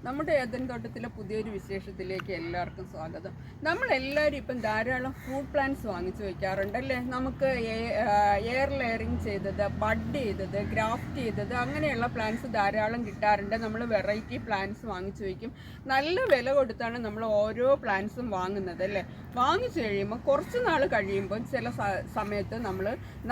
നമ്മുടെ ഏദൻ തോട്ടത്തിലെ പുതിയൊരു വിശേഷത്തിലേക്ക് എല്ലാവർക്കും സ്വാഗതം. നമ്മളെല്ലാവരും ഇപ്പം ധാരാളം ഫ്രൂട്ട് പ്ലാന്റ്സ് വാങ്ങിച്ചു വയ്ക്കാറുണ്ട് അല്ലേ. നമുക്ക് എയർ ലെയറിങ് ചെയ്തത്, ബഡ് ചെയ്തത്, ഗ്രാഫ്റ്റ് ചെയ്തത് അങ്ങനെയുള്ള പ്ലാന്റ്സ് ധാരാളം കിട്ടാറുണ്ട്. നമ്മൾ വെറൈറ്റി പ്ലാന്റ്സ് വാങ്ങിച്ചു വയ്ക്കും. നല്ല വില കൊടുത്താണ് നമ്മൾ ഓരോ പ്ലാന്റ്സും വാങ്ങുന്നത് അല്ലേ. വാങ്ങിച്ചു കഴിയുമ്പോൾ കുറച്ച് നാൾ കഴിയുമ്പോൾ ചില സമയത്ത്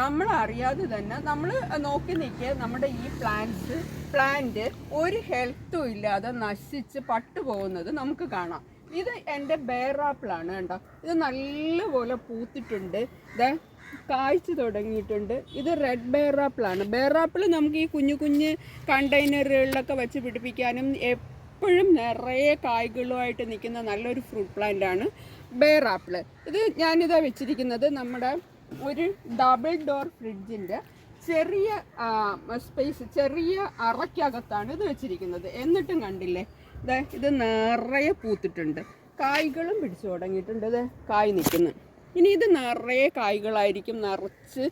നമ്മൾ അറിയാതെ തന്നെ നമ്മൾ നോക്കി നിൽക്കുക നമ്മുടെ ഈ പ്ലാന്റ് ഒരു ഹെൽത്തും ഇല്ലാതെ നശിച്ച് പട്ടുപോകുന്നത് നമുക്ക് കാണാം. ഇത് എൻ്റെ ബെയറാപ്പിളാണ് കേട്ടോ. ഇത് നല്ലപോലെ പൂത്തിട്ടുണ്ട്, ഇത് കായ്ച്ചു തുടങ്ങിയിട്ടുണ്ട്. ഇത് റെഡ് ബെയറാപ്പിളാണ്. ബെയറാപ്പിൾ നമുക്ക് ഈ കുഞ്ഞു കുഞ്ഞ് കണ്ടെയ്നറുകളിലൊക്കെ വെച്ച് പിടിപ്പിക്കാനും എപ്പോഴും നിറയെ കായ്കളുമായിട്ട് നിൽക്കുന്ന നല്ലൊരു ഫ്രൂട്ട് പ്ലാന്റാണ് ബെയറാപ്പിൾ. ഇത് ഞാനിതാ വെച്ചിരിക്കുന്നത് നമ്മുടെ ഒരു ഡബിൾ ഡോർ ഫ്രിഡ്ജിൻ്റെ ചെറിയ സ്പേസ്, ചെറിയ അറയ്ക്കകത്താണ് ഇത് വെച്ചിരിക്കുന്നത്. എന്നിട്ടും കണ്ടില്ലേ, ഇത് നിറയെ പൂത്തിട്ടുണ്ട്, കായ്കളും പിടിച്ചു തുടങ്ങിയിട്ടുണ്ട്. ഇത് കായ് നിൽക്കുന്നു. ഇനി ഇത് നിറയെ കായ്കളായിരിക്കും, നിറച്ച്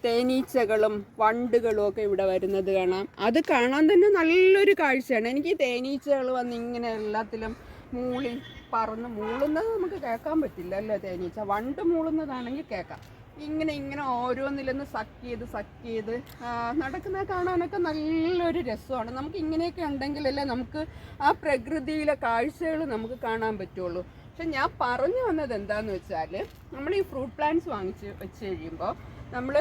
തേനീച്ചകളും വണ്ടുകളും ഒക്കെ ഇവിടെ വരുന്നത് കാണാം. അത് കാണാൻ തന്നെ നല്ലൊരു കാഴ്ചയാണ്. എനിക്ക് ഈ തേനീച്ചകൾ വന്ന് ഇങ്ങനെ എല്ലാത്തിലും മൂളുന്നത് നമുക്ക് കേൾക്കാൻ പറ്റില്ല അല്ലേ. തേനീച്ച വണ്ട് മൂളുന്നതാണെങ്കിൽ കേൾക്കാം. ഇങ്ങനെ ഓരോന്നിലൊന്ന് സക്ക് ചെയ്ത് നടക്കുന്നത് കാണാനൊക്കെ നല്ലൊരു രസമാണ്. നമുക്ക് ഇങ്ങനെയൊക്കെ ഉണ്ടെങ്കിലല്ലേ നമുക്ക് ആ പ്രകൃതിയിലെ കാഴ്ചകൾ നമുക്ക് കാണാൻ പറ്റുള്ളൂ. പക്ഷെ ഞാൻ പറഞ്ഞു വന്നത് എന്താണെന്ന് വെച്ചാൽ, നമ്മൾ ഈ ഫ്രൂട്ട് പ്ലാന്റ്സ് വാങ്ങിച്ച് വെച്ച് കഴിയുമ്പോൾ നമ്മൾ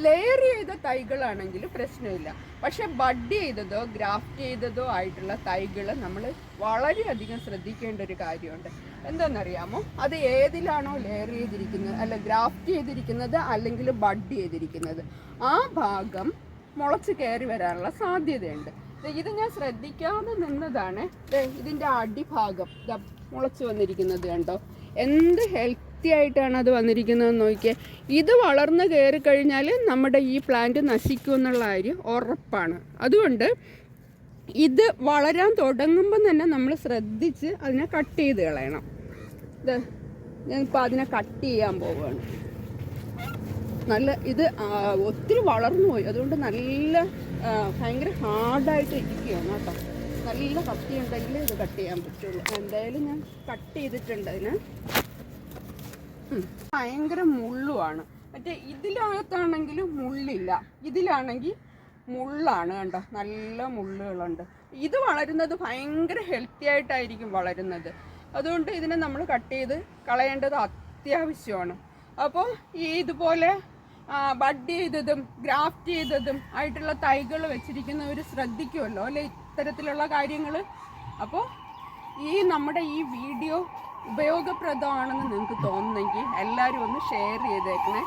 ലെയർ ചെയ്ത തൈകളാണെങ്കിൽ പ്രശ്നമില്ല. പക്ഷെ ബഡ് ചെയ്തതോ ഗ്രാഫ്റ്റ് ചെയ്തതോ ആയിട്ടുള്ള തൈകൾ നമ്മൾ വളരെയധികം ശ്രദ്ധിക്കേണ്ട ഒരു കാര്യമുണ്ട്. എന്താണെന്നറിയാമോ, അത് ഏതിലാണോ ലെയർ ചെയ്തിരിക്കുന്നത്, അല്ല ഗ്രാഫ്റ്റ് ചെയ്തിരിക്കുന്നത് അല്ലെങ്കിൽ ബഡ് ചെയ്തിരിക്കുന്നത്, ആ ഭാഗം മുളച്ച് കയറി വരാനുള്ള സാധ്യതയുണ്ട്. ഇത് ഞാൻ ശ്രദ്ധിക്കാതെ നിന്നതാണ്. ഇതിൻ്റെ അടിഭാഗം മുളച്ച് വന്നിരിക്കുന്നത് കണ്ടോ, എന്ത് ഹെൽത്തി ആയിട്ടാണ് അത് വന്നിരിക്കുന്നതെന്ന് നോക്കിയാൽ. ഇത് വളർന്ന് കയറി കഴിഞ്ഞാൽ നമ്മുടെ ഈ പ്ലാന്റ് നശിക്കും എന്നുള്ള കാര്യം ഉറപ്പാണ്. അതുകൊണ്ട് ഇത് വളരാൻ തുടങ്ങുമ്പം തന്നെ നമ്മൾ ശ്രദ്ധിച്ച് അതിനെ കട്ട് ചെയ്ത് കളയണം. ഞാനിപ്പോൾ അതിനെ കട്ട് ചെയ്യാൻ പോവുകയാണ്. ഇത് ഒത്തിരി വളർന്നു പോയി, അതുകൊണ്ട് ഭയങ്കര ഹാർഡായിട്ട് ഇരിക്കുകയാണ് കേട്ടോ. നല്ല കത്തി ഉണ്ടെങ്കിൽ ഇത് കട്ട് ചെയ്യാൻ പറ്റുള്ളൂ. എന്തായാലും ഞാൻ കട്ട് ചെയ്തിട്ടുണ്ട്. അതിന് ഭയങ്കര മുള്ളുമാണ്. മറ്റേ ഇതിനകത്താണെങ്കിലും മുള്ളില്ല, ഇതിലാണെങ്കിൽ മുള്ളാണ് കണ്ടോ, നല്ല മുള്ളുകളുണ്ട്. ഇത് വളരുന്നത് ഭയങ്കര ഹെൽത്തി ആയിട്ടായിരിക്കും വളരുന്നത്. അതുകൊണ്ട് ഇതിനെ നമ്മൾ കട്ട് ചെയ്ത് കളയേണ്ടത് അത്യാവശ്യമാണ്. അപ്പോൾ ഇതുപോലെ ബഡ് ചെയ്തതും ഗ്രാഫ്റ്റ് ചെയ്തതും ആയിട്ടുള്ള തൈകൾ വെച്ചിരിക്കുന്നവർ ശ്രദ്ധിക്കുമല്ലോ അല്ലെ ഇത്തരത്തിലുള്ള കാര്യങ്ങൾ. അപ്പോൾ നമ്മുടെ ഈ വീഡിയോ ഉപയോഗപ്രദമാണെന്ന് നിങ്ങൾക്ക് തോന്നുന്നെങ്കിൽ എല്ലാവരും ഒന്ന് ഷെയർ ചെയ്തേക്കണേ.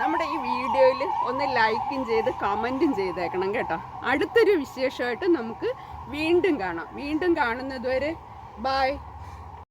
നമ്മുടെ ഈ വീഡിയോയിൽ ഒന്ന് ലൈക്കും ചെയ്ത് കമൻറ്റും ചെയ്തേക്കണം കേട്ടോ. അടുത്തൊരു വിശേഷമായിട്ട് നമുക്ക് വീണ്ടും കാണാം. വീണ്ടും കാണുന്നത് വരെ ബൈ.